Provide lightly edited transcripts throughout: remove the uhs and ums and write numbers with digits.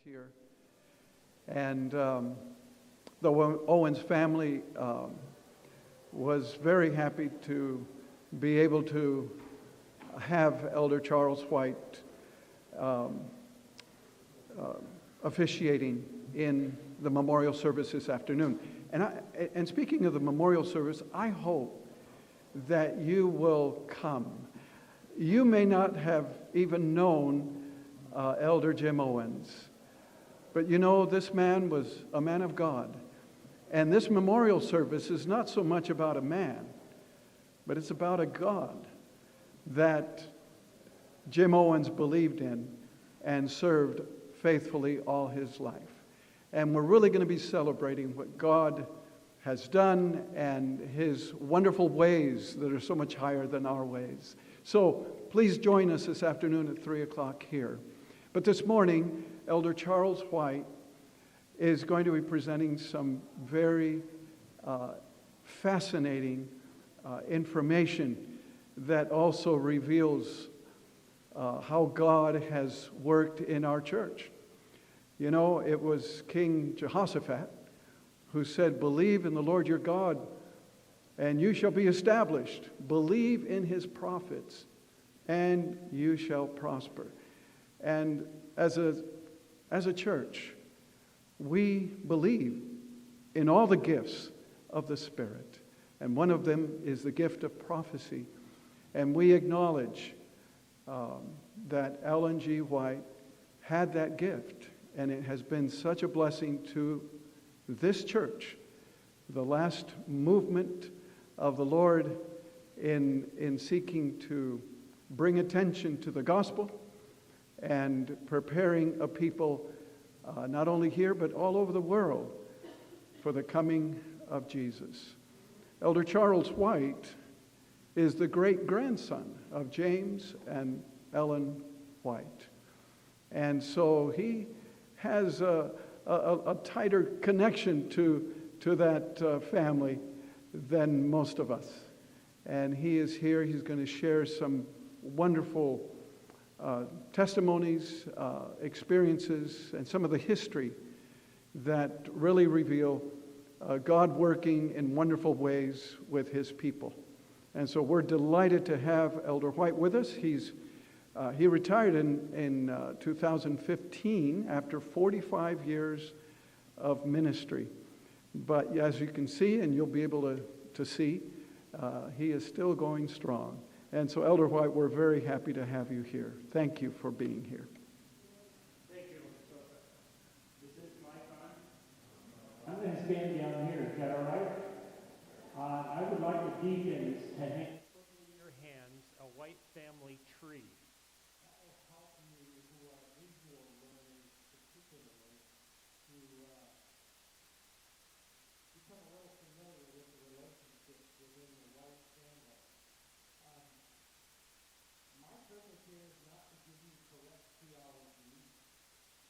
here. And the Owens family was very happy to be able to have Elder Charles White officiating in the memorial service this afternoon. And speaking of the memorial service, I hope that you will come. You may not have even known Elder Jim Owens, but you know this man was a man of God. And this memorial service is not so much about a man, but it's about a God that Jim Owens believed in and served faithfully all his life. And we're really going to be celebrating what God has done and his wonderful ways that are so much higher than our ways. So please join us this afternoon at 3 o'clock here. But this morning, Elder Charles White is going to be presenting some very fascinating information that also reveals how God has worked in our church. You know, it was King Jehoshaphat who said, "Believe in the Lord your God, and you shall be established. Believe in his prophets, and you shall prosper." And as a church, we believe in all the gifts of the Spirit. And one of them is the gift of prophecy. And we acknowledge that Ellen G. White had that gift. And it has been such a blessing to this church, the last movement of the Lord in seeking to bring attention to the gospel and preparing a people not only here but all over the world for the coming of Jesus. Elder Charles White is the great-grandson of James and Ellen White. And so he has a tighter connection to that family than most of us. And he is here. He's going to share some wonderful testimonies, experiences, and some of the history that really reveal God working in wonderful ways with his people. And so we're delighted to have Elder White with us. He retired in 2015 after 45 years of ministry. But as you can see, and you'll be able to see, he is still going strong. And so, Elder White, we're very happy to have you here. Thank you for being here. Thank you. Is this my time? I'm going to stand down here. Is that all right? I would like the deacons to put in your hands a white family tree. That will help you who are visual learners particularly to become a little familiar with the relationships within the white family. My purpose here is not to give you correct theology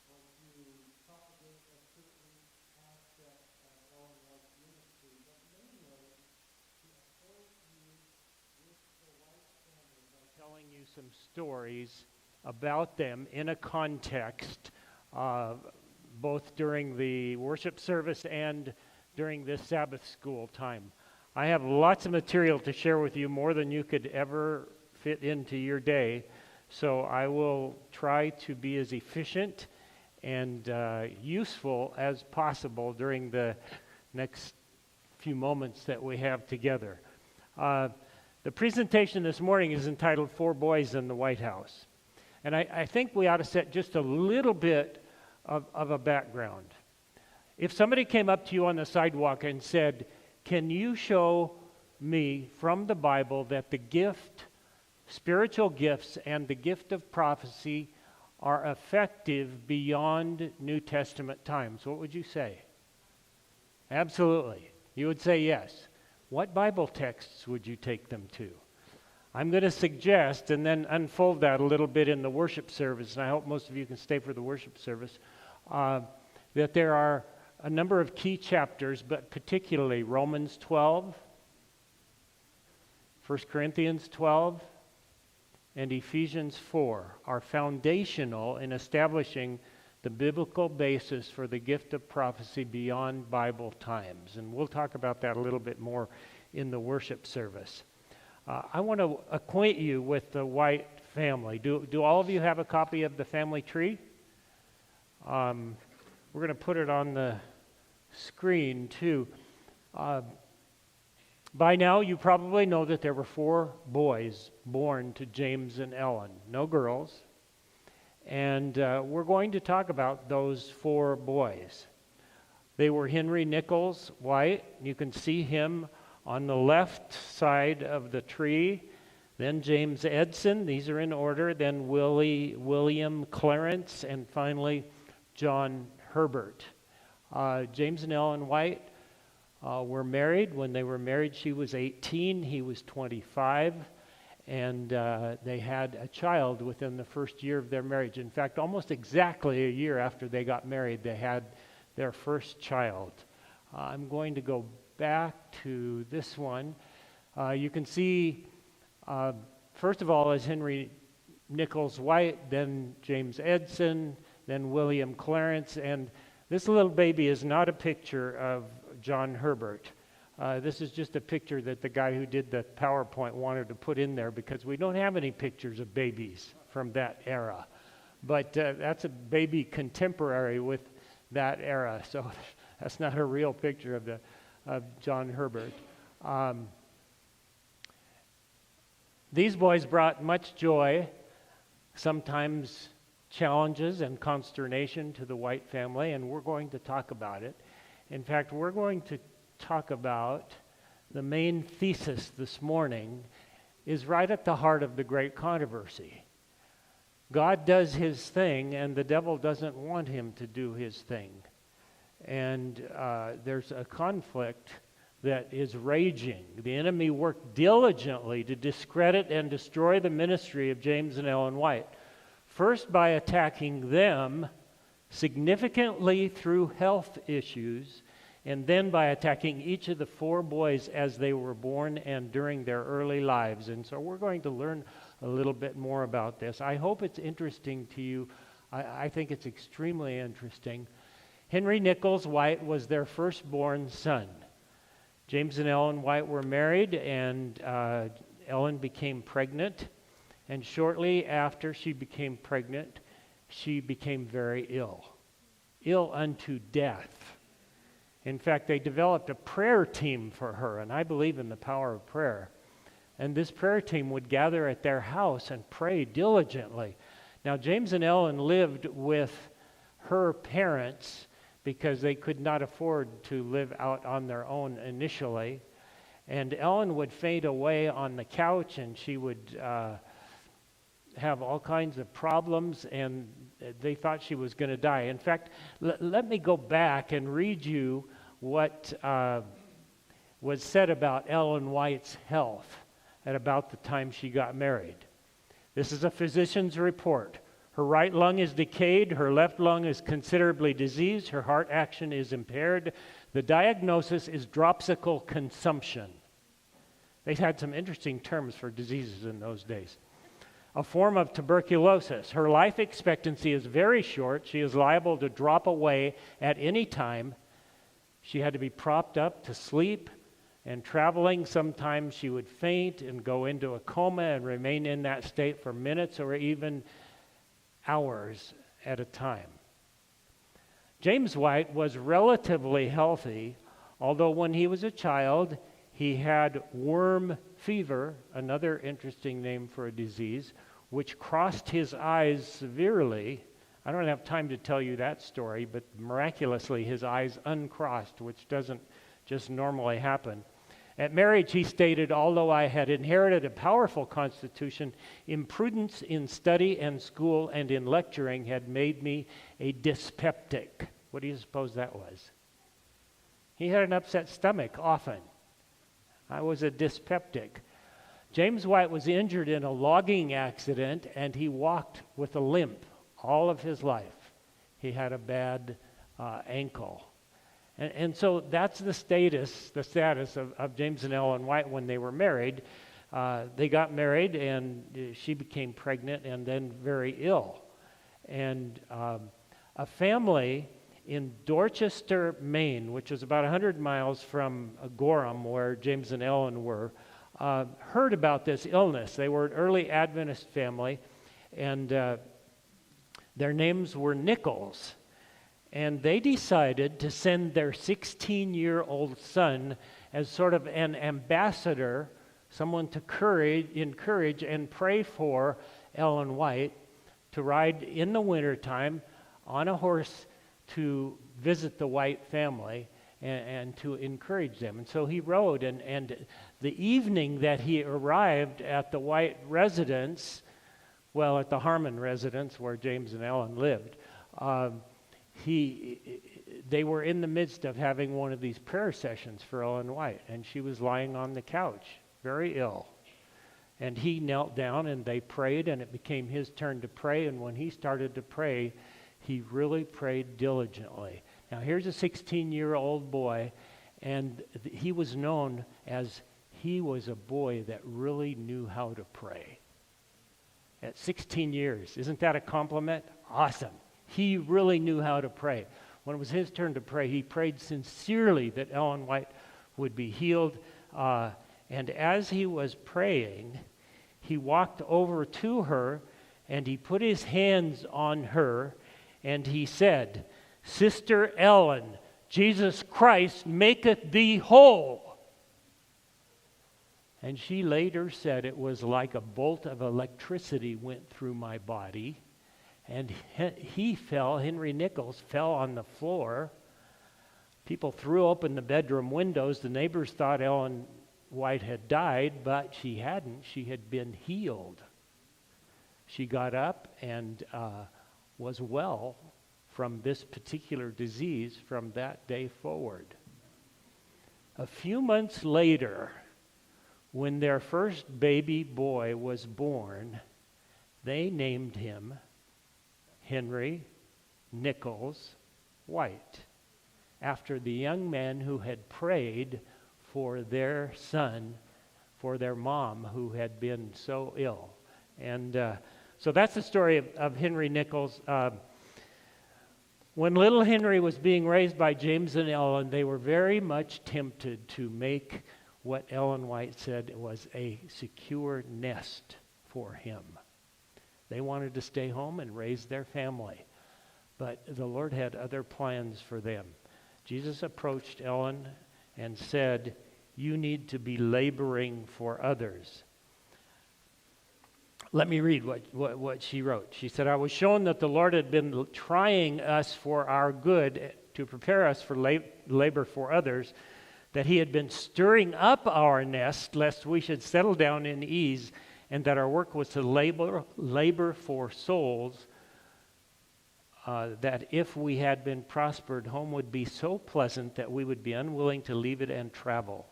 or to propagate a certain aspect of Ellen White's ministry, but mainly to acquaint you with the White family by telling you some stories about them in a context, both during the worship service and during this Sabbath school time. I have lots of material to share with you, more than you could ever fit into your day, so I will try to be as efficient and useful as possible during the next few moments that we have together. The presentation this morning is entitled "Four Boys in the White House," and I think we ought to set just a little bit of a background. If somebody came up to you on the sidewalk and said, "Can you show me from the Bible that the gift, spiritual gifts, and the gift of prophecy are effective beyond New Testament times?" What would you say? Absolutely. You would say yes. What Bible texts would you take them to? I'm going to suggest, and then unfold that a little bit in the worship service, and I hope most of you can stay for the worship service, that there are a number of key chapters, but particularly Romans 12, 1 Corinthians 12, and Ephesians 4 are foundational in establishing the biblical basis for the gift of prophecy beyond Bible times. And we'll talk about that a little bit more in the worship service. I want to acquaint you with the White family. Do all of you have a copy of the family tree? We're going to put it on the screen too. By now, you probably know that there were 4 boys born to James and Ellen, no girls. And we're going to talk about those 4 boys. They were Henry Nichols White. You can see him on the left side of the tree. Then James Edson, these are in order. Then William Clarence, and finally John Herbert. James and Ellen White were married. When they were married, she was 18, he was 25, and they had a child within the first year of their marriage. In fact, almost exactly a year after they got married, they had their first child. I'm going to go back to this one. You can see, first of all, is Henry Nichols White, then James Edson, then William Clarence, and this little baby is not a picture of John Herbert. This is just a picture that the guy who did the PowerPoint wanted to put in there because we don't have any pictures of babies from that era. But that's a baby contemporary with that era, so that's not a real picture of John Herbert. These boys brought much joy, sometimes challenges and consternation to the White family, and we're going to talk about it. In fact, we're going to talk about the main thesis this morning is right at the heart of the great controversy. God does his thing, and the devil doesn't want him to do his thing. And there's a conflict that is raging. The enemy worked diligently to discredit and destroy the ministry of James and Ellen White. First, by attacking them significantly through health issues, and then by attacking each of the 4 boys as they were born and during their early lives. And so we're going to learn a little bit more about this. I hope it's interesting to you. I think it's extremely interesting. Henry Nichols White was their firstborn son. James and Ellen White were married, and Ellen became pregnant. And shortly after she became pregnant, she became very ill unto death. In fact, they developed a prayer team for her, and I believe in the power of prayer. And this prayer team would gather at their house and pray diligently. Now, James and Ellen lived with her parents because they could not afford to live out on their own initially. And Ellen would fade away on the couch, and she would have all kinds of problems, and they thought she was going to die. In fact, let me go back and read you what was said about Ellen White's health at about the time she got married. This is a physician's report. Her right lung is decayed, her left lung is considerably diseased, her heart action is impaired. The diagnosis is dropsical consumption. They had some interesting terms for diseases in those days. A form of tuberculosis. Her life expectancy is very short. She is liable to drop away at any time. She had to be propped up to sleep, and traveling, sometimes she would faint and go into a coma and remain in that state for minutes or even hours at a time. James White was relatively healthy, although when he was a child, he had worm fever, another interesting name for a disease, which crossed his eyes severely. I don't have time to tell you that story, but miraculously his eyes uncrossed, which doesn't just normally happen. At marriage, he stated, although I had inherited a powerful constitution, imprudence in study and school and in lecturing had made me a dyspeptic. What do you suppose that was? He had an upset stomach often. I was a dyspeptic. James White was injured in a logging accident, and he walked with a limp all of his life. He had a bad ankle. And so that's the status of James and Ellen White when they were married. They got married, and she became pregnant and then very ill. And A family in Dorchester, Maine, which is about 100 miles from Gorham, where James and Ellen were, heard about this illness. They were an early Adventist family, and their names were Nichols. And they decided to send their 16-year-old son as sort of an ambassador, someone to encourage and pray for Ellen White, to ride in the wintertime on a horse to visit the White family and to encourage them. And so he rode, and the evening that he arrived at the White residence, well, at the Harmon residence where James and Ellen lived, they were in the midst of having one of these prayer sessions for Ellen White, and she was lying on the couch, very ill. And he knelt down and they prayed, and it became his turn to pray. And when he started to pray, he really prayed diligently. Now here's a 16-year-old boy, and he was known as he was a boy that really knew how to pray. At 16 years, isn't that a compliment? Awesome. He really knew how to pray. When it was his turn to pray, he prayed sincerely that Ellen White would be healed. And as he was praying, he walked over to her and he put his hands on her and he said, "Sister Ellen, Jesus Christ maketh thee whole." And she later said, "It was like a bolt of electricity went through my body." And Henry Nichols fell on the floor. People threw open the bedroom windows. The neighbors thought Ellen White had died, but she hadn't. She had been healed. She got up and was well from this particular disease from that day forward. A few months later, when their first baby boy was born, they named him Henry Nichols White, after the young man who had prayed for their son, for their mom who had been so ill. And so that's the story of Henry Nichols. When little Henry was being raised by James and Ellen, they were very much tempted to make what Ellen White said was a secure nest for him. They wanted to stay home and raise their family. But the Lord had other plans for them. Jesus approached Ellen and said, "You need to be laboring for others." Let me read what she wrote. She said, "I was shown that the Lord had been trying us for our good to prepare us for labor for others, that he had been stirring up our nest lest we should settle down in ease, and that our work was to labor for souls, that if we had been prospered, home would be so pleasant that we would be unwilling to leave it and travel."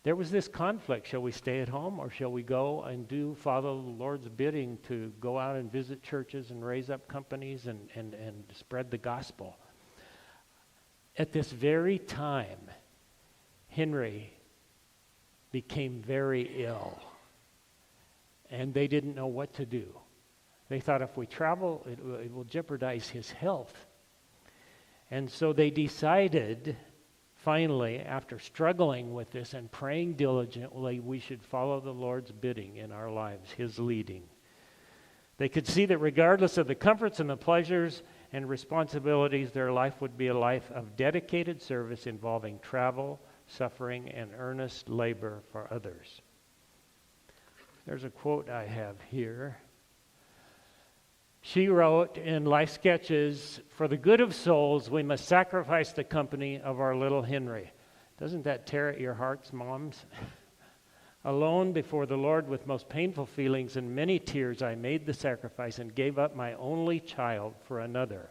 There was this conflict. Shall we stay at home, or shall we go and follow the Lord's bidding to go out and visit churches and raise up companies and spread the gospel? At this very time, Henry became very ill, and they didn't know what to do. They thought if we travel, it will jeopardize his health. And so they decided, finally, after struggling with this and praying diligently, we should follow the Lord's bidding in our lives, his leading. They could see that regardless of the comforts and the pleasures and responsibilities, their life would be a life of dedicated service involving travel, suffering, and earnest labor for others. There's a quote I have here. She wrote in Life Sketches, "For the good of souls, we must sacrifice the company of our little Henry." Doesn't that tear at your hearts, moms? "Alone before the Lord with most painful feelings and many tears, I made the sacrifice and gave up my only child for another.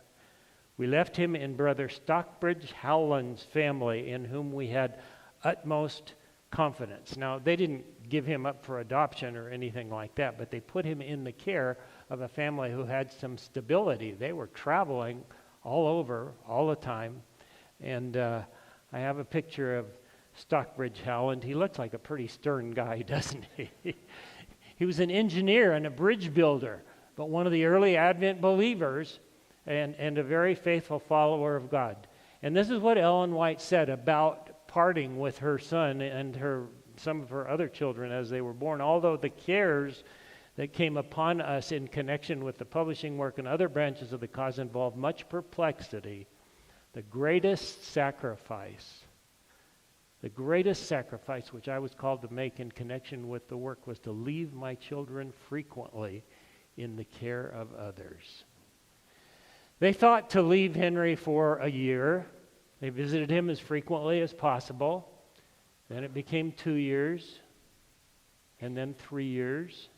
We left him in Brother Stockbridge Howland's family, in whom we had utmost confidence." Now, they didn't give him up for adoption or anything like that, but they put him in the care of a family who had some stability. They were traveling all over, all the time. And I have a picture of Stockbridge Howland. He looks like a pretty stern guy, doesn't he? He was an engineer and a bridge builder, but one of the early Advent believers. and a very faithful follower of God. And this is what Ellen White said about parting with her son and some of her other children as they were born. Although the cares that came upon us in connection with the publishing work and other branches of the cause involved much perplexity, the greatest sacrifice which I was called to make in connection with the work was to leave my children frequently in the care of others. They thought to leave Henry for a year. They visited him as frequently as possible. Then it became 2 years, and then 3 years,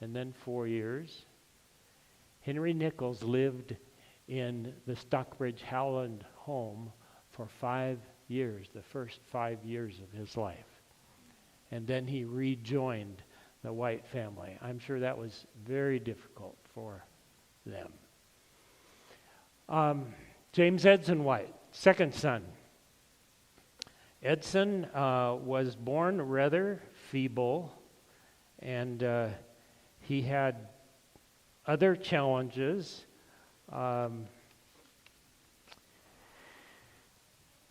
and then 4 years. Henry Nichols lived in the Stockbridge Howland home for 5 years, the first 5 years of his life. And then he rejoined the White family. I'm sure that was very difficult for them. James Edson White, second son. Edson was born rather feeble, and he had other challenges. And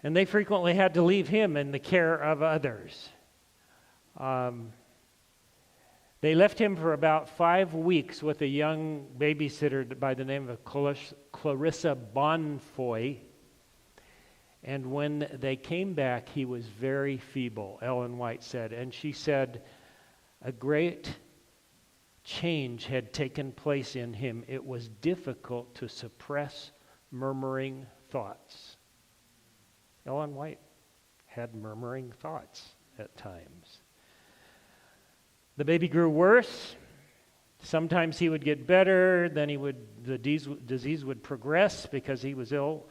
they frequently had to leave him in the care of others. They left him for about 5 weeks with a young babysitter by the name of Clarissa Bonfoy. And when they came back, he was very feeble, Ellen White said. And she said, a great change had taken place in him. It was difficult to suppress murmuring thoughts. Ellen White had murmuring thoughts at times. The baby grew worse. Sometimes he would get better, then the disease would progress because he was ill.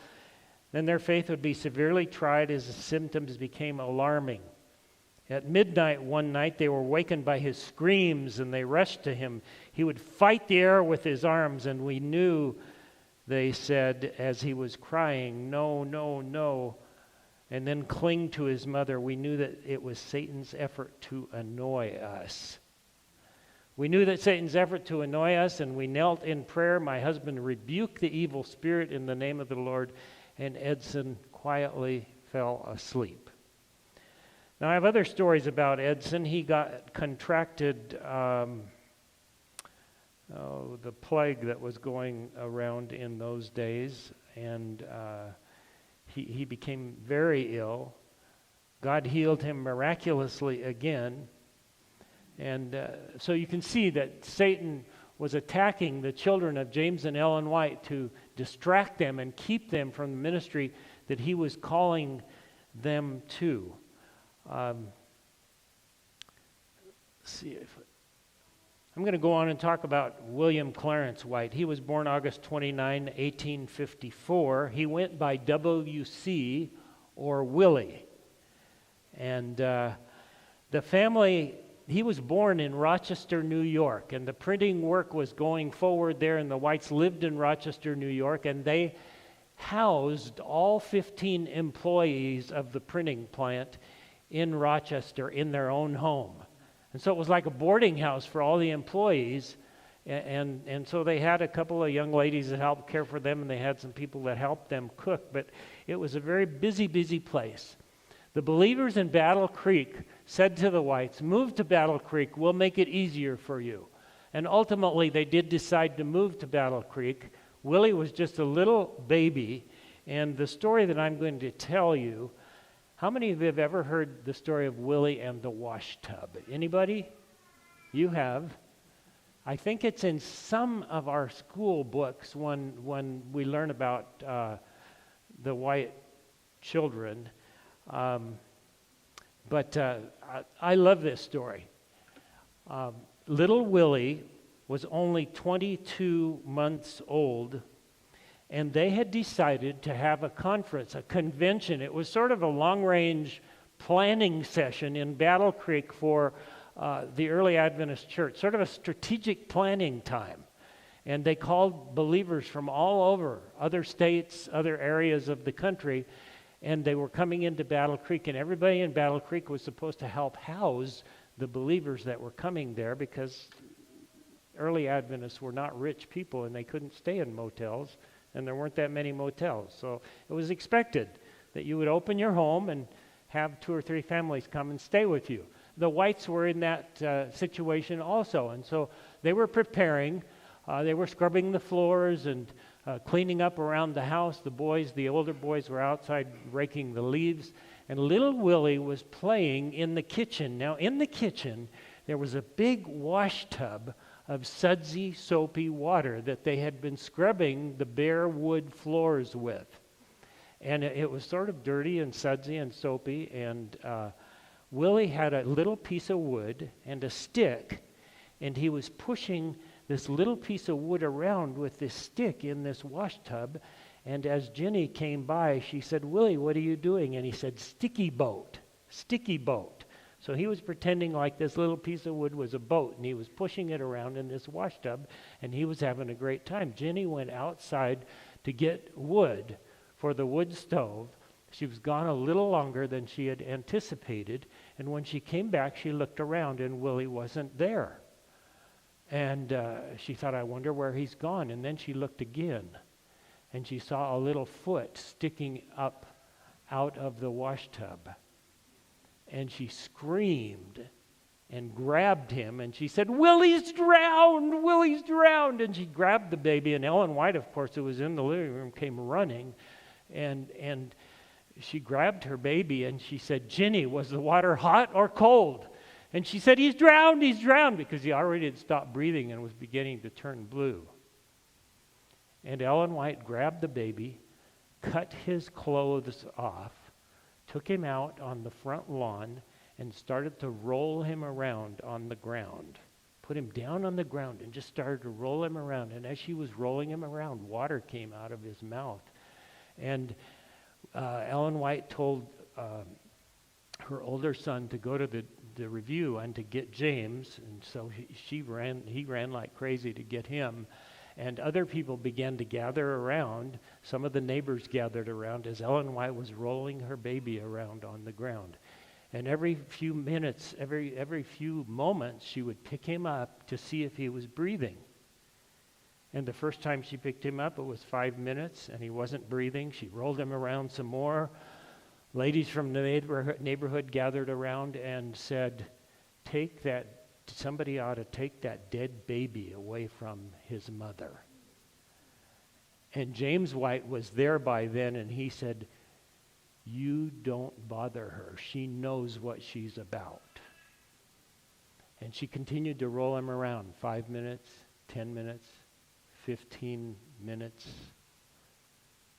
Then their faith would be severely tried as the symptoms became alarming. At midnight one night, they were wakened by his screams, and they rushed to him. He would fight the air with his arms, and we knew, they said, as he was crying, no, no, no, and then cling to his mother, we knew that it was Satan's effort to annoy us. We knew that Satan's effort to annoy us, and we knelt in prayer. My husband rebuked the evil spirit in the name of the Lord, and Edson quietly fell asleep. Now, I have other stories about Edson. He contracted the plague that was going around in those days, and he became very ill. God healed him miraculously again. And so you can see that Satan was attacking the children of James and Ellen White to distract them and keep them from the ministry that he was calling them to. See if I'm going to go on and talk about William Clarence White. He was born August 29, 1854. He went by W.C. or Willie. And the family, he was born in Rochester, New York, and the printing work was going forward there, and the Whites lived in Rochester, New York, and they housed all 15 employees of the printing plant in Rochester in their own home. And so it was like a boarding house for all the employees, and so they had a couple of young ladies that helped care for them, and they had some people that helped them cook, but it was a very busy, busy place. The believers in Battle Creek said to the Whites, move to Battle Creek, we'll make it easier for you. And ultimately they did decide to move to Battle Creek. Willie was just a little baby, and the story that I'm going to tell you, how many of you have ever heard the story of Willie and the wash tub? Anybody? You have. I think it's in some of our school books when we learn about the White children. But I love this story. Little Willie was only 22 months old, and they had decided to have a conference, a convention. It was sort of a long-range planning session in Battle Creek for the early Adventist church, sort of a strategic planning time. And they called believers from all over, other states, other areas of the country, and they were coming into Battle Creek, and everybody in Battle Creek was supposed to help house the believers that were coming there, because early Adventists were not rich people, and they couldn't stay in motels, and there weren't that many motels. So it was expected that you would open your home and have 2 or 3 families come and stay with you. The Whites were in that situation also, and so they were preparing. They were scrubbing the floors and cleaning up around the house. The older boys were outside raking the leaves, and little Willie was playing in the kitchen. Now, in the kitchen, there was a big wash tub of sudsy, soapy water that they had been scrubbing the bare wood floors with. And it was sort of dirty and sudsy and soapy, and Willie had a little piece of wood and a stick, and he was pushing this little piece of wood around with this stick in this wash tub. And as Jenny came by, she said, "Willie, what are you doing?" And he said, "Sticky boat, sticky boat." So he was pretending like this little piece of wood was a boat, and he was pushing it around in this wash tub, and he was having a great time. Jenny went outside to get wood for the wood stove. She was gone a little longer than she had anticipated, and when she came back, she looked around, and Willie wasn't there. And she thought, "I wonder where he's gone." And then she looked again, and she saw a little foot sticking up out of the wash tub. And she screamed and grabbed him, and she said, "Willie's drowned! Willie's drowned!" And she grabbed the baby, and Ellen White, of course, who was in the living room, came running, and she grabbed her baby, and she said, "Jenny, was the water hot or cold?" And she said, he's drowned," because he already had stopped breathing and was beginning to turn blue. And Ellen White grabbed the baby, cut his clothes off, took him out on the front lawn, and started to roll him around on the ground. Put him down on the ground and just started to roll him around. And as she was rolling him around, water came out of his mouth. And Ellen White told her older son to go to the review and to get James, and so he ran like crazy to get him. And other people began to gather around. Some of the neighbors gathered around as Ellen White was rolling her baby around on the ground. And every few minutes, every few moments, she would pick him up to see if he was breathing. And the first time she picked him up, it was 5 minutes, and he wasn't breathing. She rolled him around some more. Ladies from the neighborhood gathered around and said, somebody ought to take that dead baby away from his mother. And James White was there by then, and he said, "You don't bother her. She knows what she's about." And she continued to roll him around 5 minutes, 10 minutes, 15 minutes,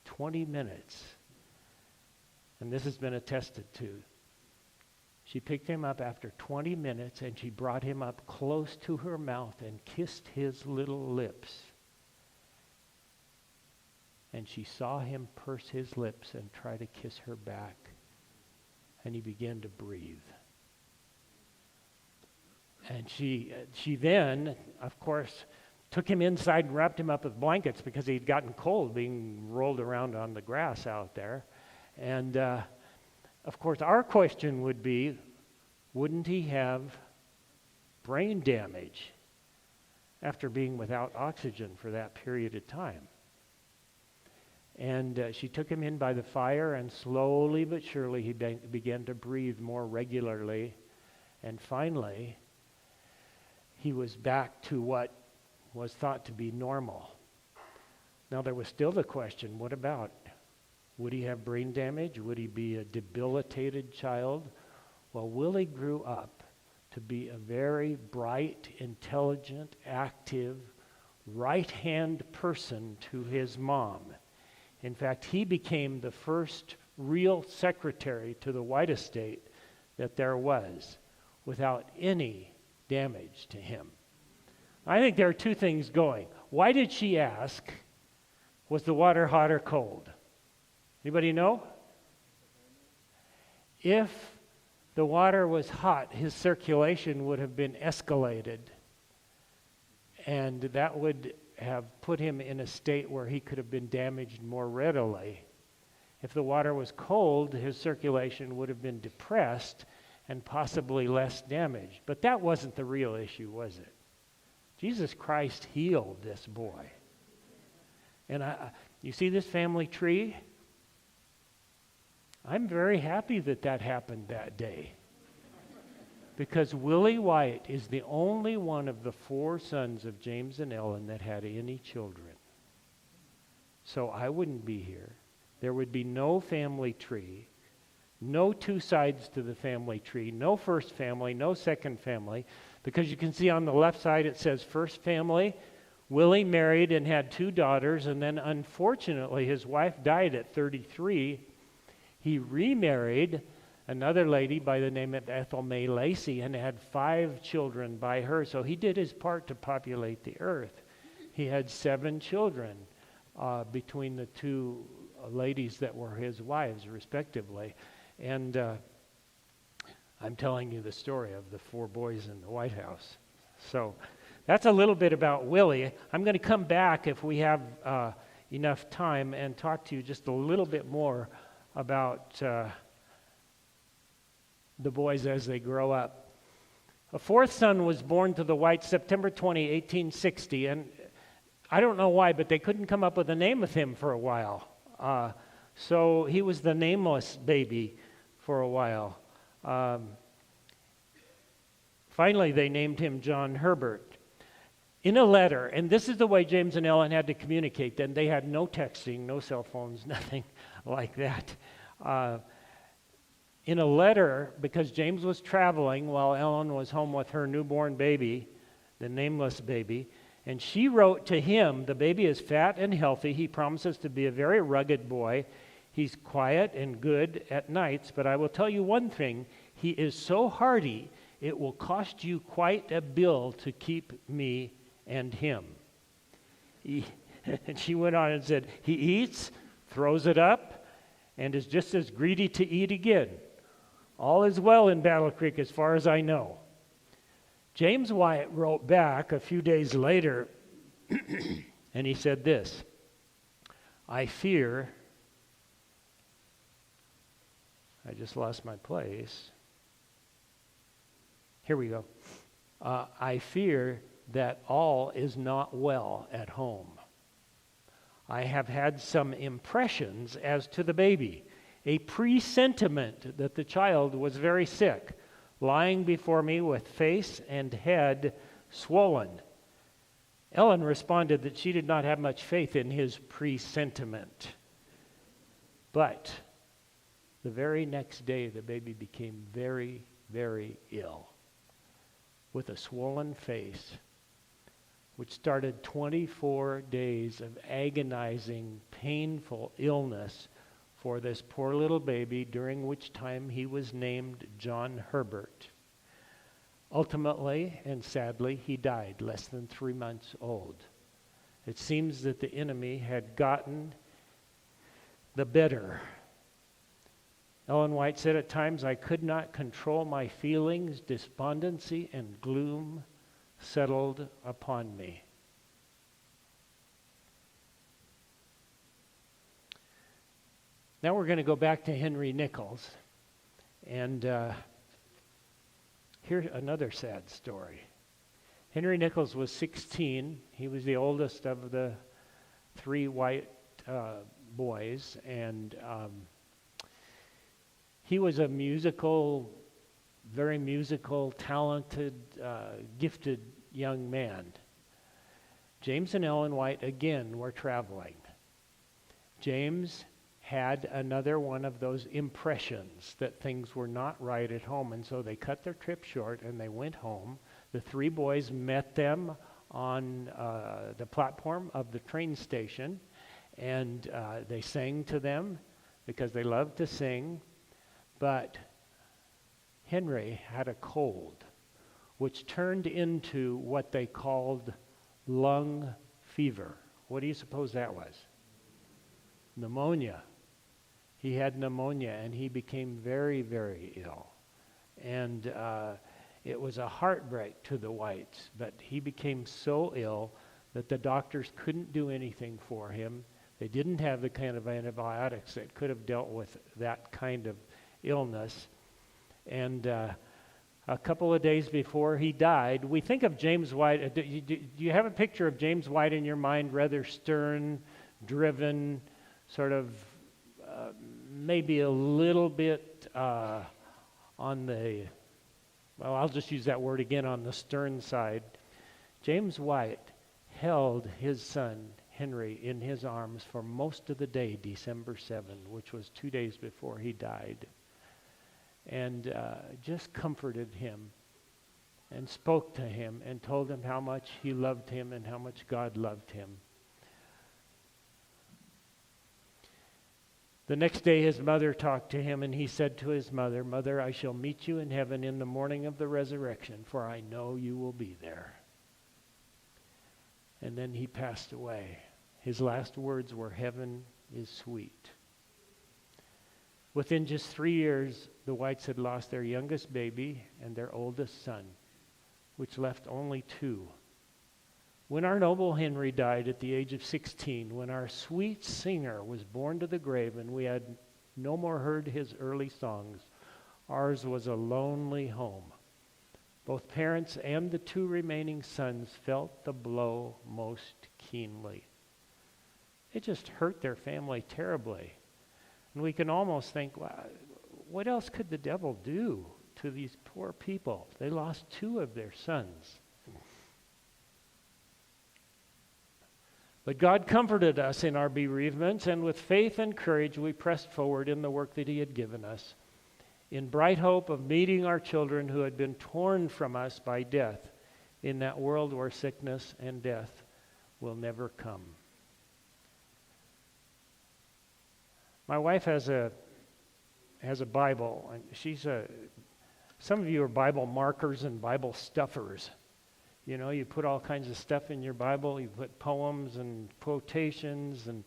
20 minutes. And this has been attested to. She picked him up after 20 minutes, and she brought him up close to her mouth and kissed his little lips. And she saw him purse his lips and try to kiss her back. And he began to breathe. And she then, of course, took him inside and wrapped him up with blankets because he'd gotten cold being rolled around on the grass out there. And, of course, our question would be, wouldn't he have brain damage after being without oxygen for that period of time? And she took him in by the fire, and slowly but surely he began to breathe more regularly. And finally, he was back to what was thought to be normal. Now, there was still the question, what about? Would he have brain damage? Would he be a debilitated child? Well, Willie grew up to be a very bright, intelligent, active, right-hand person to his mom. In fact, he became the first real secretary to the White estate that there was, without any damage to him. I think there are two things going. Why did she ask, was the water hot or cold? Anybody know? If the water was hot, his circulation would have been escalated, and that would have put him in a state where he could have been damaged more readily. If the water was cold, his circulation would have been depressed and possibly less damaged. But that wasn't the real issue, was it? Jesus Christ healed this boy. And you see this family tree? I'm very happy that that happened that day. Because Willie White is the only one of the 4 sons of James and Ellen that had any children. So I wouldn't be here. There would be no family tree, no 2 sides to the family tree, no first family, no second family, because you can see on the left side it says first family. Willie married and had 2 daughters, and then unfortunately his wife died at 33. He remarried another lady by the name of Ethel May Lacey and had 5 children by her. So he did his part to populate the earth. He had 7 children between the 2 ladies that were his wives, respectively. And I'm telling you the story of the 4 boys in the White House. So that's a little bit about Willie. I'm going to come back if we have enough time and talk to you just a little bit more about the boys as they grow up. A 4th son was born to the Whites September 20, 1860, and I don't know why, but they couldn't come up with a name with him for a while. So he was the nameless baby for a while. Finally, they named him John Herbert. In a letter, and this is the way James and Ellen had to communicate then. They had no texting, no cell phones, nothing like that. In a letter, because James was traveling while Ellen was home with her newborn baby, the nameless baby, and she wrote to him, "The baby is fat and healthy. He promises to be a very rugged boy. He's quiet and good at nights, but I will tell you one thing. He is so hardy, it will cost you quite a bill to keep me and him." And she went on and said, "He eats, throws it up, and is just as greedy to eat again. All is well in Battle Creek as far as I know." James White wrote back a few days later, and he said this, I just lost my place. Here we go. "I fear that all is not well at home. I have had some impressions as to the baby, a presentiment that the child was very sick, lying before me with face and head swollen." Ellen responded that she did not have much faith in his presentiment. But the very next day, the baby became very, very ill with a swollen face, which started 24 days of agonizing, painful illness for this poor little baby, during which time he was named John Herbert. Ultimately, and sadly, he died less than 3 months old. It seems that the enemy had gotten the better. Ellen White said, "At times I could not control my feelings. Despondency and gloom settled upon me." Now we're going to go back to Henry Nichols, and here's another sad story. Henry Nichols was 16. He was the oldest of the 3 White boys, and he was a very musical, talented, gifted young man. James and Ellen White, again, were traveling. James had another one of those impressions that things were not right at home, and so they cut their trip short and they went home. The 3 boys met them on the platform of the train station, and they sang to them because they loved to sing. But Henry had a cold, which turned into what they called lung fever. What do you suppose that was? Pneumonia. He had pneumonia, and he became very, very ill. And it was a heartbreak to the Whites, but he became so ill that the doctors couldn't do anything for him. They didn't have the kind of antibiotics that could have dealt with that kind of illness. And a couple of days before he died. We think of James White. Do you have a picture of James White in your mind? Rather stern, driven, sort of maybe a little bit on the, well, I'll just use that word again, on the stern side. James White held his son Henry in his arms for most of the day, December 7, which was 2 days before he died, and just comforted him and spoke to him and told him how much he loved him and how much God loved him. The next day his mother talked to him, and he said to his mother, "Mother, I shall meet you in heaven in the morning of the resurrection, for I know you will be there." And then he passed away. His last words were, "Heaven is sweet." Within just 3 years, the Whites had lost their youngest baby and their oldest son, which left only 2. When our noble Henry died at the age of 16, when our sweet singer was borne to the grave and we had no more heard his early songs, ours was a lonely home. Both parents and the 2 remaining sons felt the blow most keenly. It just hurt their family terribly. And we can almost think, well, what else could the devil do to these poor people? They lost 2 of their sons. But God comforted us in our bereavements, and with faith and courage we pressed forward in the work that He had given us, in bright hope of meeting our children who had been torn from us by death in that world where sickness and death will never come. My wife has a Bible, and some of you are Bible markers and Bible stuffers. You know, you put all kinds of stuff in your Bible. You put poems and quotations, and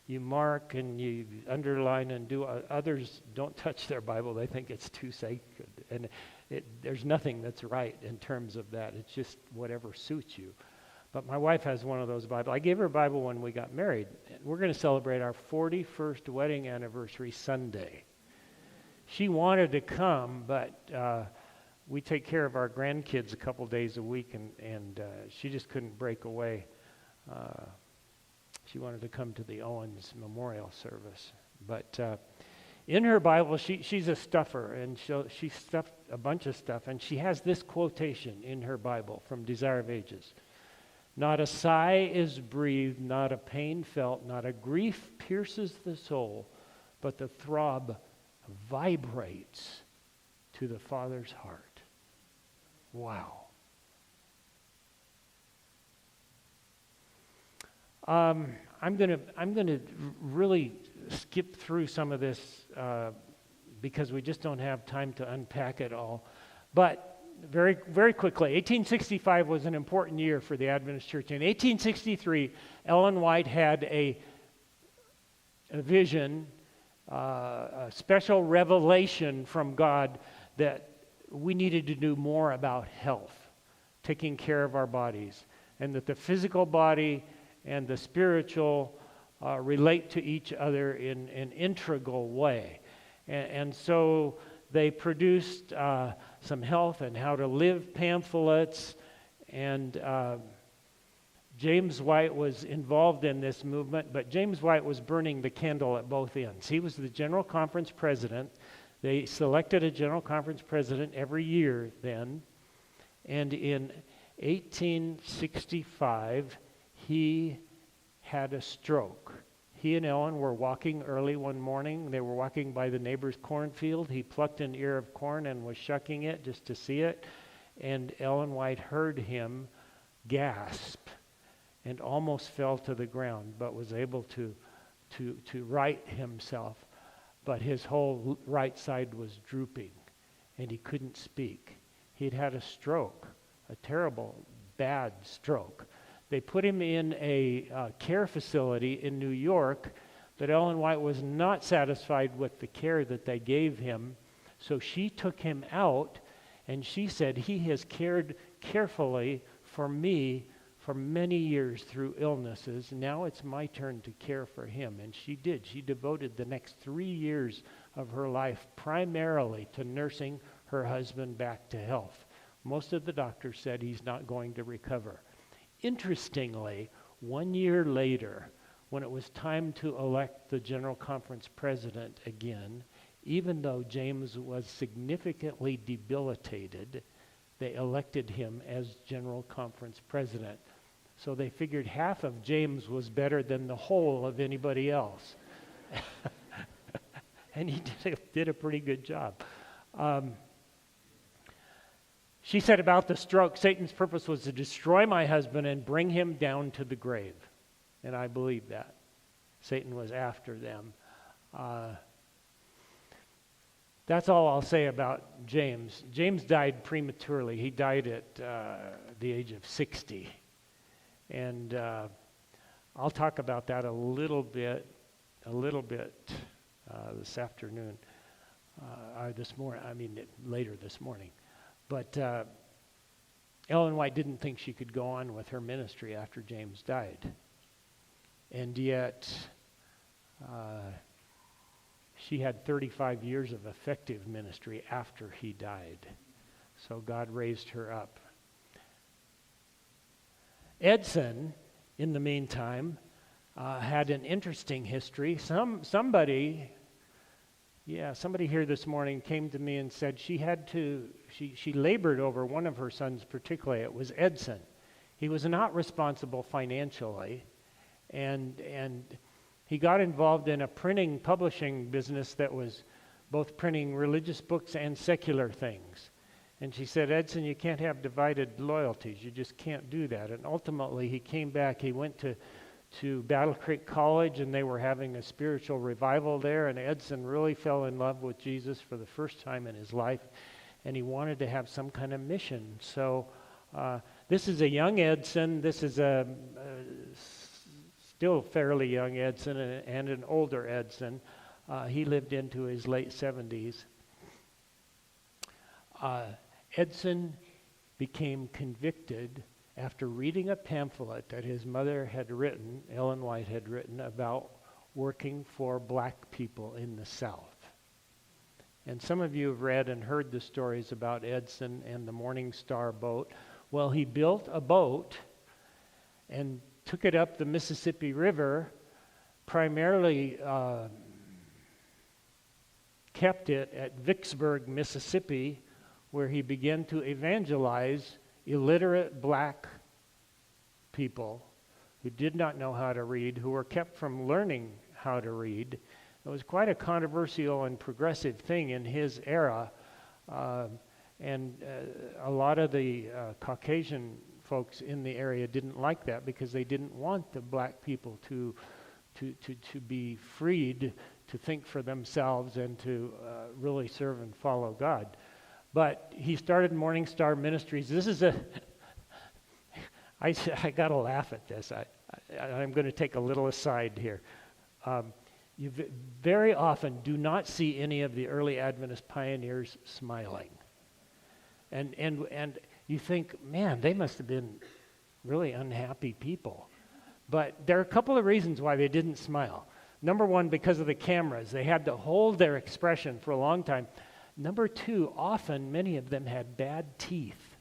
you mark and you underline and do. Others don't touch their Bible. They think it's too sacred. And there's nothing that's right in terms of that. It's just whatever suits you. But my wife has one of those Bibles. I gave her a Bible when we got married. We're going to celebrate our 41st wedding anniversary Sunday. She wanted to come, but we take care of our grandkids a couple days a week, and she just couldn't break away. She wanted to come to the Owens Memorial Service. But in her Bible, she's a stuffer, and she stuffed a bunch of stuff, and she has this quotation in her Bible from Desire of Ages. "Not a sigh is breathed, not a pain felt, not a grief pierces the soul, but the throb vibrates to the Father's heart." Wow. I'm gonna really skip through some of this because we just don't have time to unpack it all. But very, very quickly, 1865 was an important year for the Adventist Church. In 1863, Ellen White had a vision, a special revelation from God that we needed to do more about health, taking care of our bodies, and that the physical body and the spiritual relate to each other in an integral way. And so they produced some health and how to live pamphlets, and James White was involved in this movement, but James White was burning the candle at both ends. He was the General Conference president. They selected a General Conference president every year then, and in 1865, he had a stroke. He and Ellen were walking early one morning. They were walking by the neighbor's cornfield. He plucked an ear of corn and was shucking it just to see it, and Ellen White heard him gasp and almost fell to the ground, but was able to right himself. But his whole right side was drooping, and he couldn't speak. He'd had a stroke, a terrible, bad stroke. They put him in a care facility in New York, but Ellen White was not satisfied with the care that they gave him, so she took him out, and she said, "He has cared carefully for me for many years through illnesses. Now it's my turn to care for him." And she did. She devoted the next 3 years of her life primarily to nursing her husband back to health. Most of the doctors said he's not going to recover. Interestingly, 1 year later, when it was time to elect the General Conference president again, even though James was significantly debilitated, they elected him as General Conference president. So they figured half of James was better than the whole of anybody else. And he did a pretty good job. She said about the stroke, Satan's purpose was to destroy my husband and bring him down to the grave. And I believe that. Satan was after them. That's all I'll say about James. James died prematurely. He died at the age of 60. And I'll talk about that a little bit this afternoon, or this morning. Later this morning. But Ellen White didn't think she could go on with her ministry after James died. And yet, she had 35 years of effective ministry after he died. So God raised her up. Edson, in the meantime, had an interesting history. Somebody here this morning came to me and said she labored over one of her sons particularly. It was Edson. He was not responsible financially, and he got involved in a publishing business that was both printing religious books and secular things. And she said, Edson, you can't have divided loyalties. You just can't do that. And ultimately, he came back. He went to Battle Creek College, and they were having a spiritual revival there. And Edson really fell in love with Jesus for the first time in his life, and he wanted to have some kind of mission. So this is a young Edson. This is a still fairly young Edson and an older Edson. He lived into his late 70s. Edson became convicted after reading a pamphlet that his mother had written, Ellen White had written, about working for black people in the South. And some of you have read and heard the stories about Edson and the Morning Star boat. Well, he built a boat and took it up the Mississippi River, primarily kept it at Vicksburg, Mississippi, where he began to evangelize illiterate black people who did not know how to read, who were kept from learning how to read. It was quite a controversial and progressive thing in his era, and a lot of the Caucasian folks in the area didn't like that because they didn't want the black people to be freed to think for themselves and to really serve and follow God. But he started Morning Star Ministries. This is I got to laugh at this. I'm going to take a little aside here. You very often do not see any of the early Adventist pioneers smiling. And you think, man, they must have been really unhappy people. But there are a couple of reasons why they didn't smile. Number one, because of the cameras. They had to hold their expression for a long time. Number two, often many of them had bad teeth.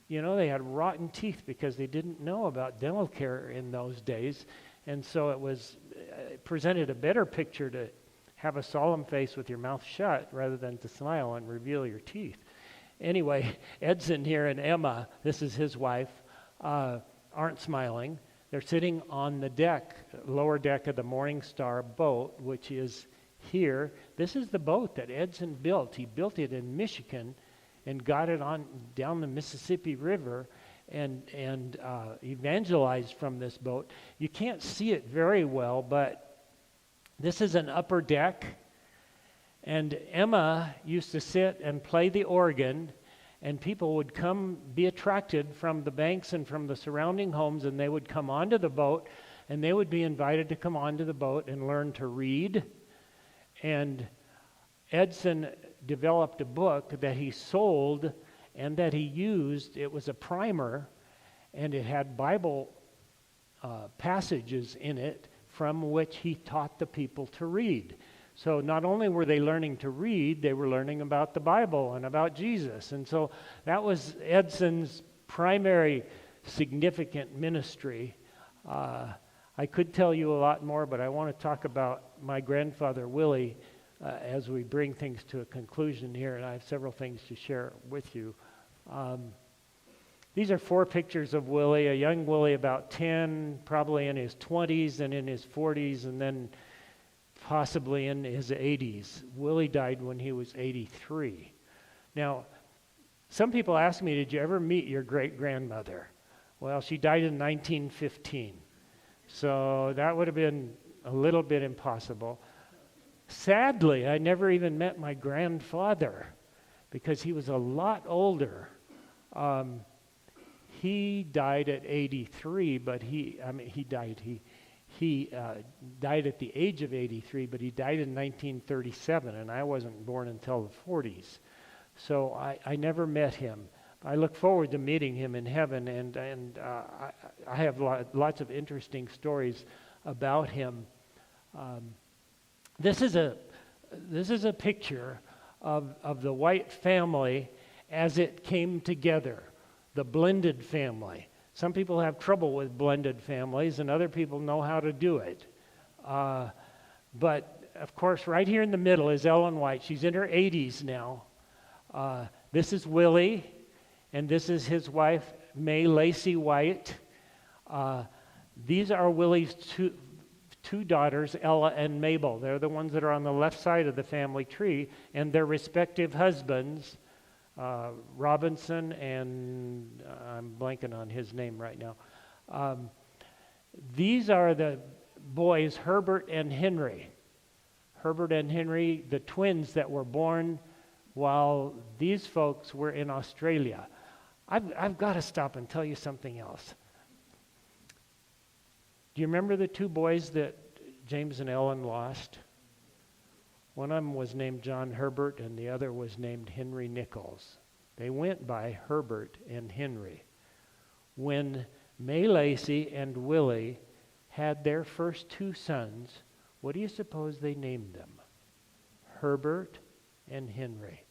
You know, they had rotten teeth because they didn't know about dental care in those days. And so it presented a better picture to have a solemn face with your mouth shut rather than to smile and reveal your teeth. Anyway, Edson here and Emma, this is his wife, aren't smiling. They're sitting on the deck, lower deck of the Morning Star boat, which is here. This is the boat that Edson built. He built it in Michigan and got it on down the Mississippi River and evangelized from this boat. You can't see it very well, but this is an upper deck. And Emma used to sit and play the organ, and people would come be attracted from the banks and from the surrounding homes, and they would come onto the boat, and they would be invited to come onto the boat and learn to read. And Edson developed a book that he sold and that he used. It was a primer, and it had Bible passages in it from which he taught the people to read. So not only were they learning to read, they were learning about the Bible and about Jesus. And so that was Edson's primary significant ministry. I could tell you a lot more, but I want to talk about my grandfather, Willie, as we bring things to a conclusion here, and I have several things to share with you. These are 4 pictures of Willie, a young Willie about 10, probably in his 20s and in his 40s, and then possibly in his 80s. Willie died when he was 83. Now, some people ask me, did you ever meet your great-grandmother? Well, she died in 1915, so that would have been a little bit impossible. Sadly, I never even met my grandfather because he was a lot older. He died at 83, but he died at the age of 83, but he died in 1937, and I wasn't born until the 40s. So I never met him. I look forward to meeting him in heaven, and I have lots of interesting stories about him. This is a picture of the White family as it came together, the blended family. Some people have trouble with blended families, and other people know how to do it. But, of course, right here in the middle is Ellen White. She's in her 80s now. This is Willie, and this is his wife, May Lacey White. These are Willie's two daughters, Ella and Mabel. They're the ones that are on the left side of the family tree, and their respective husbands, Robinson and I'm blanking on his name right now. These are the boys, Herbert and Henry. Herbert and Henry, the twins that were born while these folks were in Australia. I've got to stop and tell you something else. Do you remember the 2 boys that James and Ellen lost? One of them was named John Herbert, and the other was named Henry Nichols. They went by Herbert and Henry. When May Lacey and Willie had their first 2 sons, what do you suppose they named them? Herbert and Henry.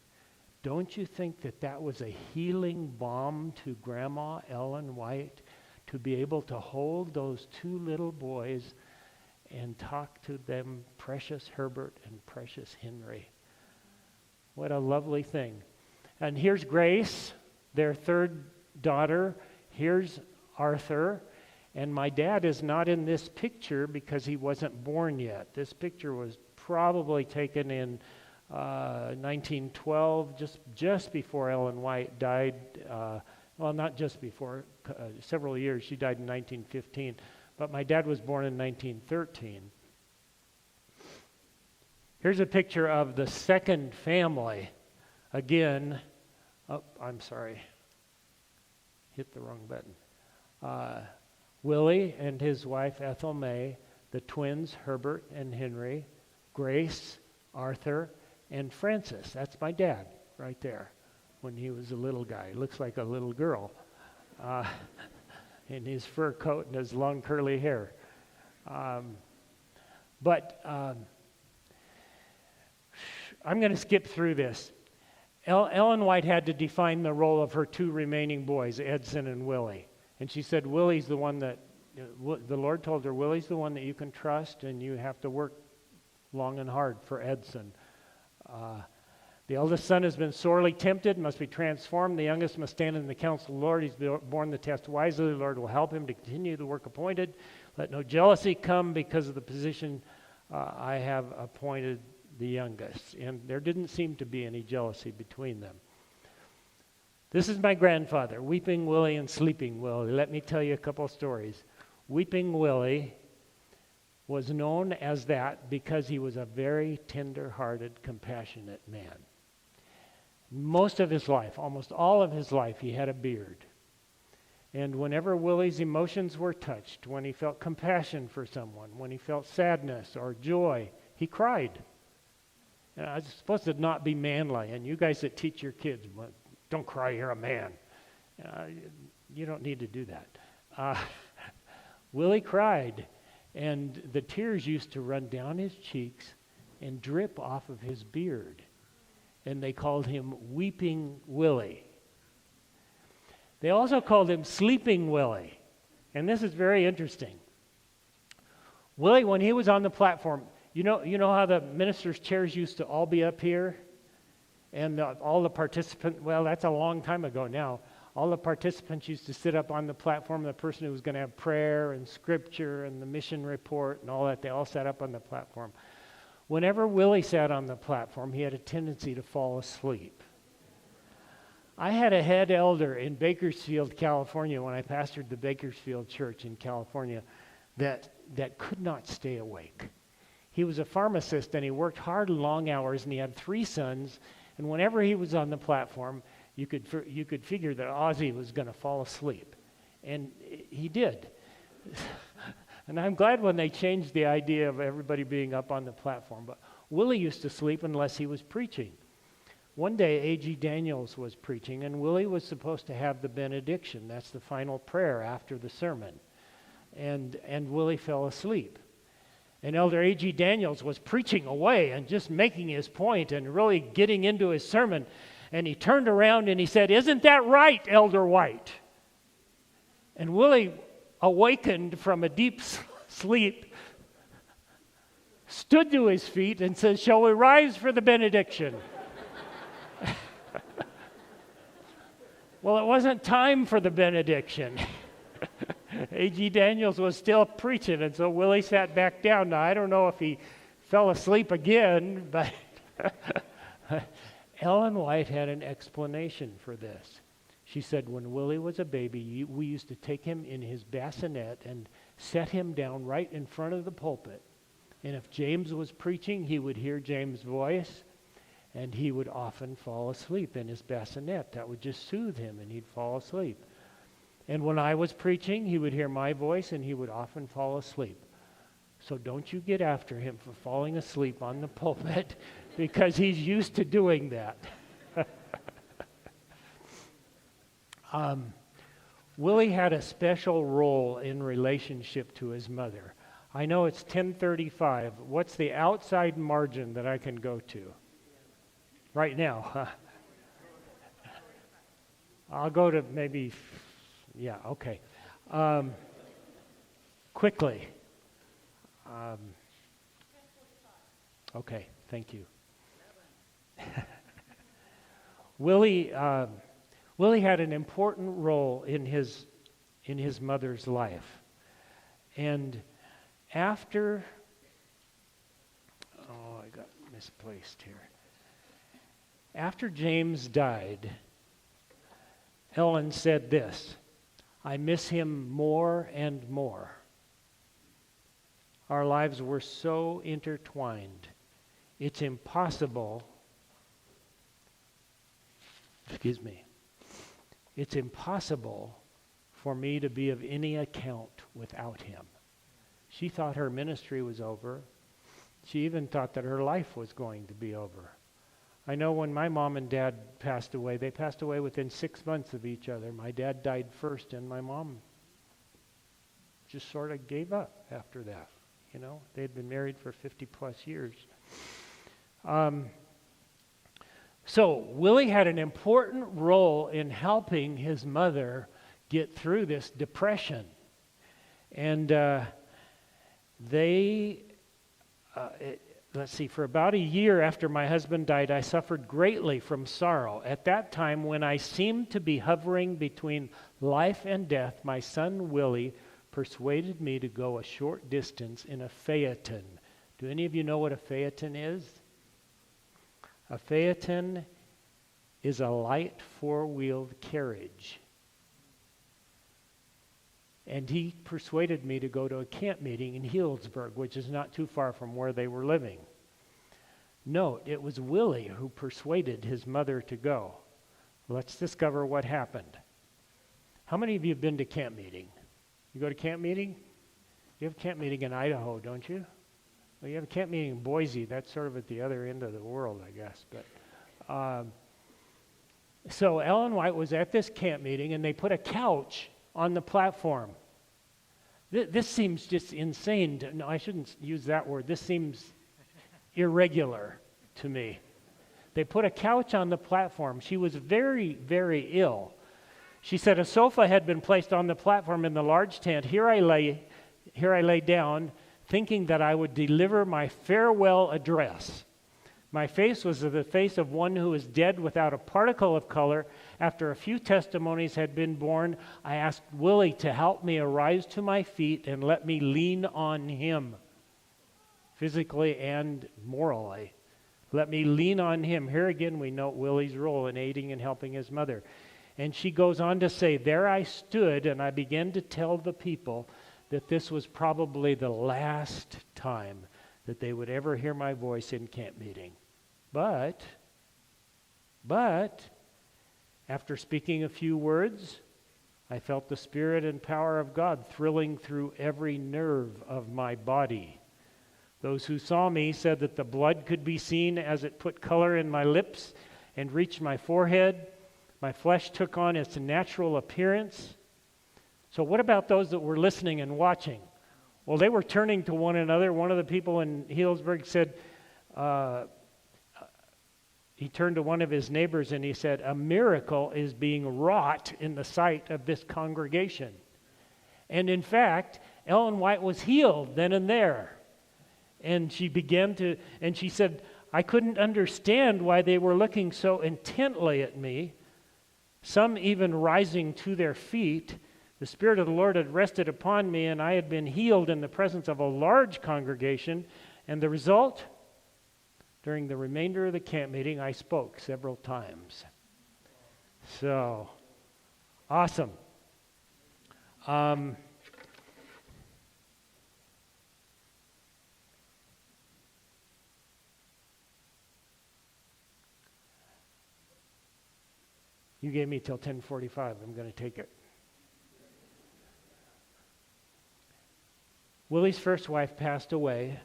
Don't you think that was a healing balm to Grandma Ellen White to be able to hold those 2 little boys and talk to them, precious Herbert and precious Henry? What a lovely thing. And here's Grace, their 3rd daughter. Here's Arthur. And my dad is not in this picture because he wasn't born yet. This picture was probably taken in 1912, just before Ellen White died. Well, not just before, several years. She died in 1915. But my dad was born in 1913. Here's a picture of the second family. Again, I'm sorry. Hit the wrong button. Willie and his wife Ethel May, the twins Herbert and Henry, Grace, Arthur, and Francis. That's my dad right there when he was a little guy. Looks like a little girl in his fur coat and his long curly hair. But I'm going to skip through this. Ellen White had to define the role of her 2 remaining boys, Edson and Willie. And she said, Willie's the one that, the Lord told her, Willie's the one that you can trust, and you have to work long and hard for Edson. The eldest son has been sorely tempted, must be transformed. The youngest must stand in the counsel of the Lord. He's borne the test wisely. The Lord will help him to continue the work appointed. Let no jealousy come because of the position I have appointed the youngest. And there didn't seem to be any jealousy between them. This is my grandfather, Weeping Willie and Sleeping Willie. Let me tell you a couple of stories. Weeping Willie was known as that because he was a very tender-hearted, compassionate man. Most of his life, almost all of his life, he had a beard. And whenever Willie's emotions were touched, when he felt compassion for someone, when he felt sadness or joy, he cried. And I was supposed to not be manly, and you guys that teach your kids, don't cry, you're a man. You don't need to do that. Willie cried, and the tears used to run down his cheeks and drip off of his beard. And they called him Weeping Willie. They also called him Sleeping Willie. And this is very interesting. Willie, when he was on the platform, you know how the ministers' chairs used to all be up here? And all the participants, well, that's a long time ago now. All the participants used to sit up on the platform. The person who was going to have prayer and scripture and the mission report and all that, they all sat up on the platform. Whenever Willie sat on the platform, he had a tendency to fall asleep. I had a head elder in Bakersfield, California, when I pastored the Bakersfield Church in California, that could not stay awake. He was a pharmacist, and he worked hard, long hours, and he had 3 sons. And whenever he was on the platform, you could figure that Ozzy was going to fall asleep. And he did. And I'm glad when they changed the idea of everybody being up on the platform. But Willie used to sleep unless he was preaching. One day, A.G. Daniels was preaching, and Willie was supposed to have the benediction. That's the final prayer after the sermon. And Willie fell asleep. And Elder A.G. Daniels was preaching away and just making his point and really getting into his sermon. And he turned around and he said, "Isn't that right, Elder White?" And Willie, awakened from a deep sleep, stood to his feet and said, "Shall we rise for the benediction?" Well, it wasn't time for the benediction. A.G. Daniels was still preaching, and so Willie sat back down. Now, I don't know if he fell asleep again, but Ellen White had an explanation for this. She said when Willie was a baby, we used to take him in his bassinet and set him down right in front of the pulpit. And if James was preaching, he would hear James' voice, and he would often fall asleep in his bassinet. That would just soothe him, and he'd fall asleep. And when I was preaching, he would hear my voice, and he would often fall asleep. So don't you get after him for falling asleep on the pulpit, because he's used to doing that. Willie had a special role in relationship to his mother. I know it's 10:35. What's the outside margin that I can go to? Right now, huh? I'll go to maybe, yeah, okay. Quickly. Okay, thank you. Willie had an important role in his mother's life. And after, I got misplaced here. After James died, Ellen said this, "I miss him more and more. Our lives were so intertwined. It's impossible, it's impossible for me to be of any account without him." She thought her ministry was over. She even thought that her life was going to be over. I know when my mom and dad passed away, they passed away within 6 months of each other. My dad died first, and my mom just sort of gave up after that. You know, they'd been married for 50 plus years. So Willie had an important role in helping his mother get through this depression. And for about a year after my husband died, I suffered greatly from sorrow. At that time, when I seemed to be hovering between life and death, my son Willie persuaded me to go a short distance in a phaeton. Do any of you know what a phaeton is? A phaeton is a light four-wheeled carriage. And he persuaded me to go to a camp meeting in Healdsburg, which is not too far from where they were living. Note, it was Willie who persuaded his mother to go. Let's discover what happened. How many of you have been to camp meeting? You go to camp meeting? You have a camp meeting in Idaho, don't you? Well, you have a camp meeting in Boise. That's sort of at the other end of the world, I guess. But so Ellen White was at this camp meeting, and they put a couch on the platform. This seems just insane. No, I shouldn't use that word. This seems irregular to me. They put a couch on the platform. She was very, very ill. She said a sofa had been placed on the platform in the large tent. Here I lay down, thinking that I would deliver my farewell address. My face was the face of one who is dead without a particle of color. After a few testimonies had been borne, I asked Willie to help me arise to my feet and let me lean on him, physically and morally. Let me lean on him. Here again we note Willie's role in aiding and helping his mother. And she goes on to say, there I stood and I began to tell the people that this was probably the last time that they would ever hear my voice in camp meeting. But, after speaking a few words, I felt the Spirit and power of God thrilling through every nerve of my body. Those who saw me said that the blood could be seen as it put color in my lips and reached my forehead. My flesh took on its natural appearance. So what about those that were listening and watching? Well, they were turning to one another. One of the people in Healdsburg said, he turned to one of his neighbors and he said, a miracle is being wrought in the sight of this congregation. And in fact, Ellen White was healed then and there. And she she said, I couldn't understand why they were looking so intently at me, some even rising to their feet. The Spirit of the Lord had rested upon me, and I had been healed in the presence of a large congregation. And the result? During the remainder of the camp meeting, I spoke several times. So, awesome. You gave me till 10:45. I'm going to take it. Willie's first wife passed away.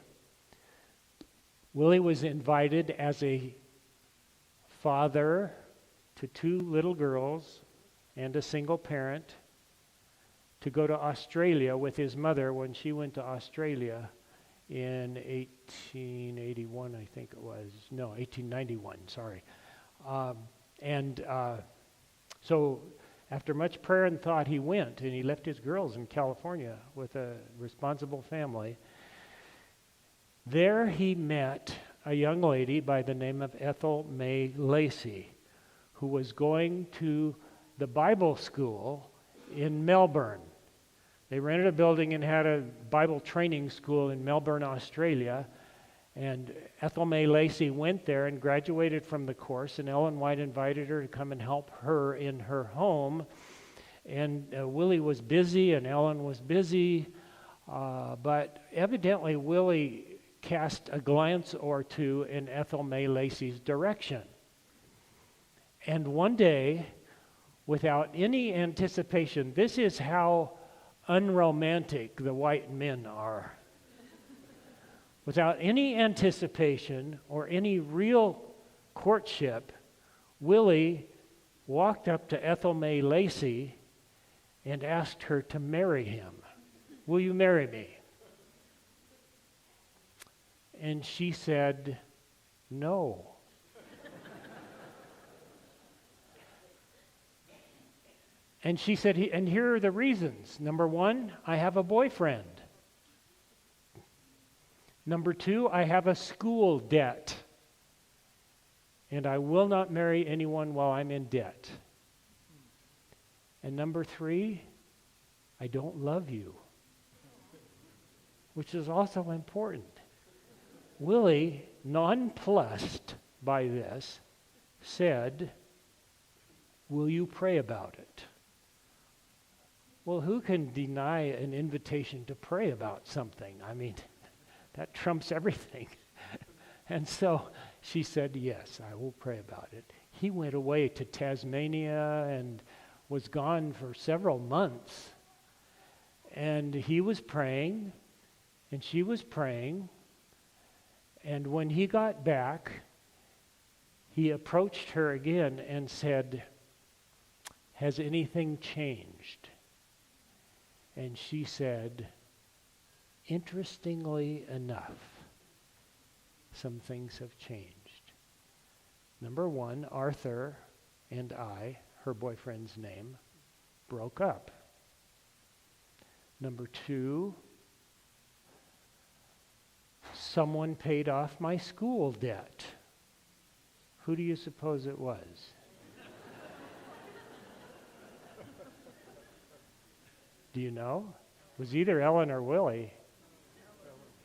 Willie was invited as a father to 2 little girls and a single parent to go to Australia with his mother when she went to Australia in 1881, I think it was. No, 1891, sorry. So after much prayer and thought, he went, and he left his girls in California with a responsible family. There he met a young lady by the name of Ethel May Lacey, who was going to the Bible school in Melbourne. They rented a building and had a Bible training school in Melbourne, Australia. And Ethel May Lacey went there and graduated from the course, and Ellen White invited her to come and help her in her home. And Willie was busy and Ellen was busy, but evidently Willie cast a glance or two in Ethel May Lacey's direction. And one day, without any anticipation, this is how unromantic the white men are. Without any anticipation or any real courtship, Willie walked up to Ethel May Lacey and asked her to marry him. Will you marry me? And she said, no. And she said, and here are the reasons. Number 1, I have a boyfriend. Number 2, I have a school debt. And I will not marry anyone while I'm in debt. And number 3, I don't love you. Which is also important. Willie, nonplussed by this, said, will you pray about it? Well, who can deny an invitation to pray about something? I mean, that trumps everything. And so she said, yes, I will pray about it. He went away to Tasmania and was gone for several months. And he was praying, and she was praying. And when he got back, he approached her again and said, has anything changed? And she said, interestingly enough, some things have changed. Number one, Arthur and I, her boyfriend's name, broke up. Number two, someone paid off my school debt. Who do you suppose it was? Do you know? It was either Ellen or Willie.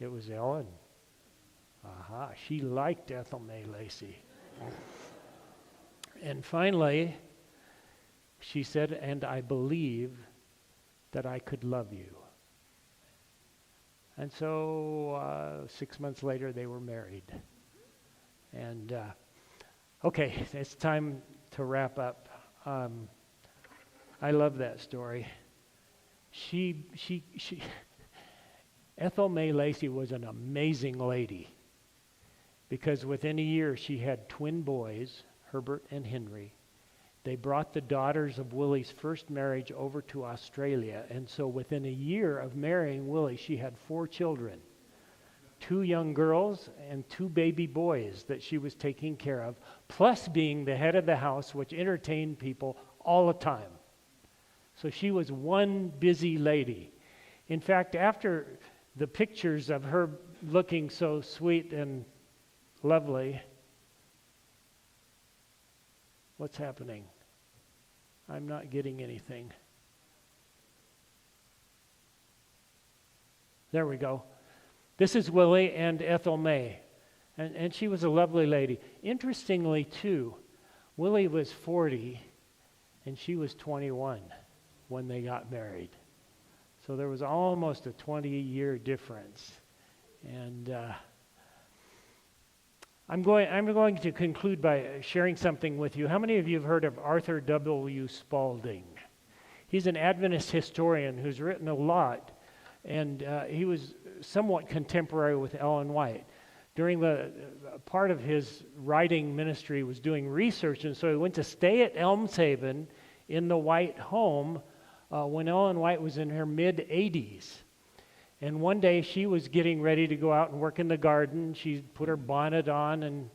It was Ellen. Aha, she liked Ethel May Lacey. And finally, she said, and I believe that I could love you. And so 6 months later, they were married. And okay, it's time to wrap up. I love that story. Ethel May Lacey was an amazing lady, because within a year she had twin boys, Herbert and Henry. They brought the daughters of Willie's first marriage over to Australia, and so within a year of marrying Willie, she had 4 children, 2 young girls and 2 baby boys that she was taking care of, plus being the head of the house, which entertained people all the time. So she was one busy lady. In fact, after the pictures of her looking so sweet and lovely, what's happening? I'm not getting anything. There we go. This is Willie and Ethel May. And she was a lovely lady. Interestingly, too, Willie was 40 and she was 21 when they got married. So there was almost a 20-year difference. And I'm going to conclude by sharing something with you. How many of you have heard of Arthur W. Spalding? He's an Adventist historian who's written a lot, and he was somewhat contemporary with Ellen White. During the part of his writing ministry was doing research, and so he went to stay at Elmshaven in the White home when Ellen White was in her mid-80s. And one day she was getting ready to go out and work in the garden. She put her bonnet on, and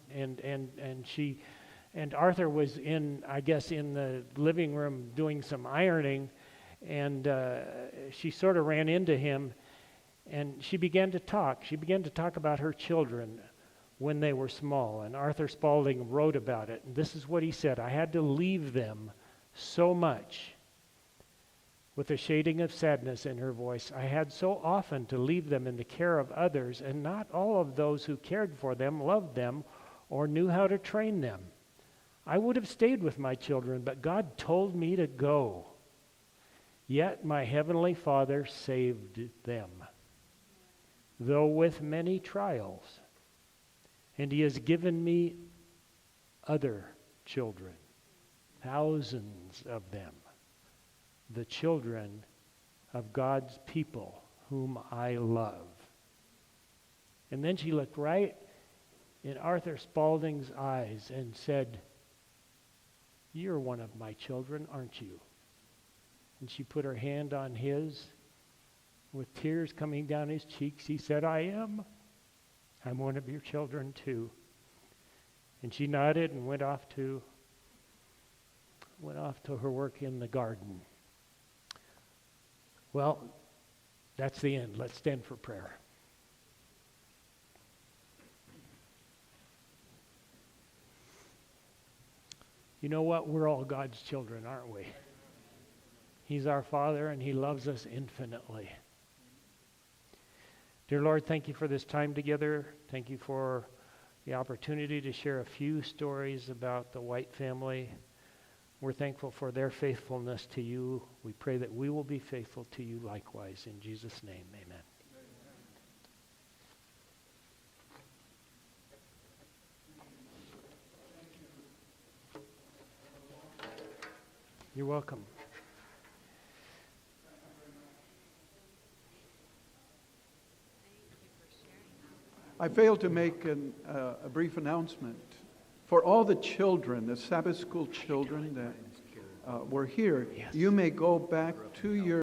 Arthur was in the living room doing some ironing, and she sort of ran into him, and she began to talk. She began to talk about her children when they were small, and Arthur Spalding wrote about it. And this is what he said: I had to leave them so much. With a shading of sadness in her voice, I had so often to leave them in the care of others, and not all of those who cared for them loved them or knew how to train them. I would have stayed with my children, but God told me to go. Yet my heavenly Father saved them, though with many trials, and He has given me other children, thousands of them, the children of God's people whom I love. And then she looked right in Arthur Spalding's eyes and said, you're one of my children, aren't you? And she put her hand on his. With tears coming down his cheeks, he said, I am. I'm one of your children too. And she nodded and went off to her work in the garden. Well, that's the end. Let's stand for prayer. You know what? We're all God's children, aren't we? He's our Father, and He loves us infinitely. Dear Lord, thank you for this time together. Thank you for the opportunity to share a few stories about the White family. We're thankful for their faithfulness to you. We pray that we will be faithful to you likewise. In Jesus' name, amen. You're welcome. I failed to make a brief announcement. For all the children, the Sabbath school children that were here, you may go back to your